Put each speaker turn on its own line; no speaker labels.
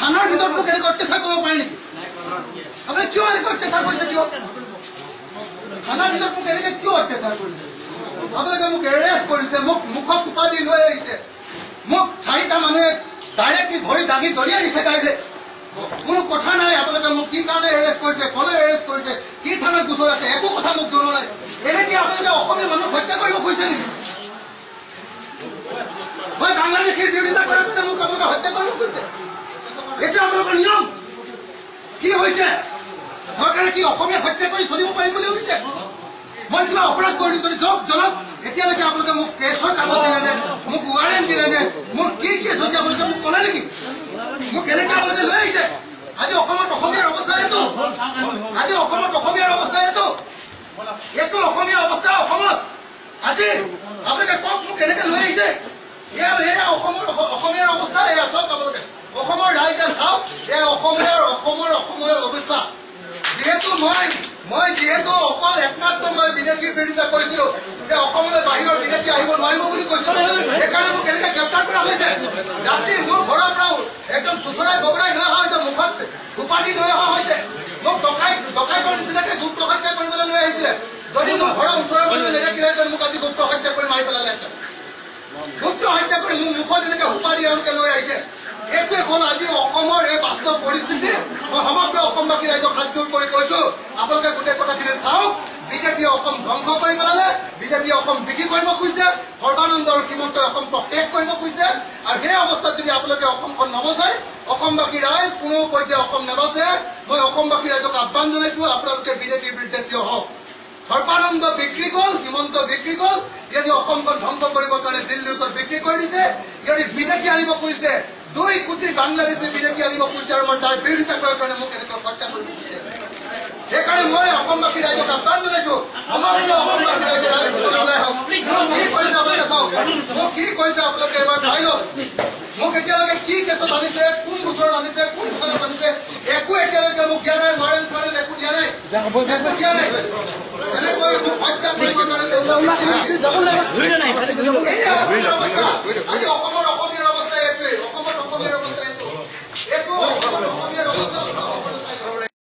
থানাৰ ভিতৰত মোক এনেকৈ অত্যাচাৰ কৰিব পাৰে নেকি? আপুনি কিয় এনেকৈ অত্যাচাৰ কৰিছে? কিয় থানাৰ ভিতৰত মোক এনেকৈ কিয় অত্যাচাৰ কৰিছে? আপোনালোকে মোক এৰেষ্ট কৰিছে, মোক মুখত ফুটা দি লৈ আহিছে, মোক 4টা মানুহে ডাইৰেক্টলি ধৰি দাঙি দলিয়াই দিছে ডাইৰেক্ট। কোনো কথা নাই আপোনালোকে মোক কি কাৰণে এৰেষ্ট কৰিছে, কলে এৰেষ্ট কৰিছে, কি থানাত গোচৰ আছে, একো কথা মোক জনোৱা নাই। এনেকৈ আপোনালোকে অসমীয়া মানুহক হত্যা কৰিব খুজিছে নেকি? মই বাংলাদেশীৰ বিৰোধিতা কৰাৰ কাৰণে মোক আপোনালোকে হত্যা কৰিব খুজিছে? এইটো আপোনালোকৰ নিয়ম? কি হৈছে? চৰকাৰে কি অসমীয়া হত্যা কৰি চলিব পাৰিম বুলি ভাবিছে? মই কিবা অপৰাধ কৰিছো যদি জব জনাওক। এতিয়ালৈকে আপোনালোকে মোক কেছৰ কাগজ দিলে নে, মোক ৱাৰেণ্ট দিলে নে, মোৰ কি কেছ হৈছে আপোনালোকে মোক ক'লে নেকি? মোক কেনেকৈ আপোনালোকে লৈ আহিছে? আজি অসমত অসমীয়াৰ অৱস্থা এইটো, আজি অসমত অসমীয়াৰ অৱস্থা এইটো, এইটো অসমীয়া অৱস্থা অসমত। আজি আপোনালোকে কওক মোক কেনেকৈ লৈ আহিছে? এয়া অসমীয়াৰ অৱস্থা। এয়া চাওক আপোনালোকে, অসমৰ ৰাইজে চাওক, এয়া অসমৰ অৱস্থা। যিহেতু মই যিহেতু অকল একমাত্ৰ মই বিদেশীৰ বিৰোধিতা কৰিছিলো যে অসমলৈ বাহিৰৰ বিদেশী আহিব নোৱাৰিব বুলি কৈছিলো, সেইকাৰণে মোক কেনেকৈ গ্ৰেপ্তাৰ কৰা হৈছে। ৰাতি মোৰ ঘৰৰ পৰাও একদম চুচৰাই বগৰাই লৈ অহা হৈছে, মুখত উপাধি লৈ অহা হৈছে, মোক ডকাইতৰ নিচিনাকে গুপ্ত হত্যা কৰিবলৈ লৈ আহিছিলে। যদি মোৰ ঘৰৰ ওচৰৰ মানুহে নেদেখিলেহেঁতেন মোক আজি গুপ্ত হত্যা কৰি মাৰি পেলালেহেঁতেন। গুপ্ত হত্যা কৰি মোৰ মুখত এনেকৈ উপাধি এওঁলোকে লৈ আহিছে। এইটোৱে হ'ল আজি অসমৰ এই বাস্তৱ পৰিস্থিতি। মই সমগ্ৰ অসমবাসী ৰাইজক হাত জোৰ কৰি কৈছো, আপোনালোকে গোটেই কথাখিনি চাওক। বিজেপিয়ে অসম ধ্বংস কৰি পেলালে, বিজেপিয়ে অসম বিক্ৰী কৰিব খুজিছে, সৰ্বানন্দ আৰু হিমন্তই অসম শেষ কৰিব খুজিছে। আৰু সেই অৱস্থাত যদি আপোনালোকে অসমখন নবচায়, অসমবাসী ৰাইজ কোনো পৰ্যায়ে অসম নাবাচে। মই অসমবাসী ৰাইজক আহ্বান জনাইছো, আপোনালোকে বিজেপিৰ বিৰুদ্ধে থিয় হওক। সৰ্বানন্দ বিক্ৰী গ'ল, হিমন্ত বিক্ৰী গ'ল। যদি অসমখন ধ্বংস কৰিবৰ কাৰণে দিল্লীৰ ওচৰত বিক্ৰী কৰি দিছে, যদি বিদেশী আনিব খুজিছে, 2 কোটি বাংলাদেশী বিদেশী আনিব খুজিছে, আৰু মই তাৰ বিৰোধিতা কৰাৰ কাৰণে মোক এনেকৈ হত্যা কৰিব খুজিছে। সেইকাৰণে মই অসমবাসী ৰাইজক আহ্বান জনাইছো, সমগ্ৰ অসমবাসী ৰাইজে ৰাজপথলৈ ওলাই আহক। কি কৰিছে আপোনালোকে চাওক, মোক কি কৰিছে আপোনালোকে এবাৰ চাই লওক। মোক এতিয়ালৈকে কি কেছত আনিছে, কোন গোচৰত আনিছে, কোন থানাত আনিছে, একো এতিয়ালৈকে মোক দিয়া নাই। ৱাৰেণ্ট একো দিয়া নাই, একো দিয়া নাই। এনেকৈ মোক হত্যা কৰিব কাৰণে আজি অসম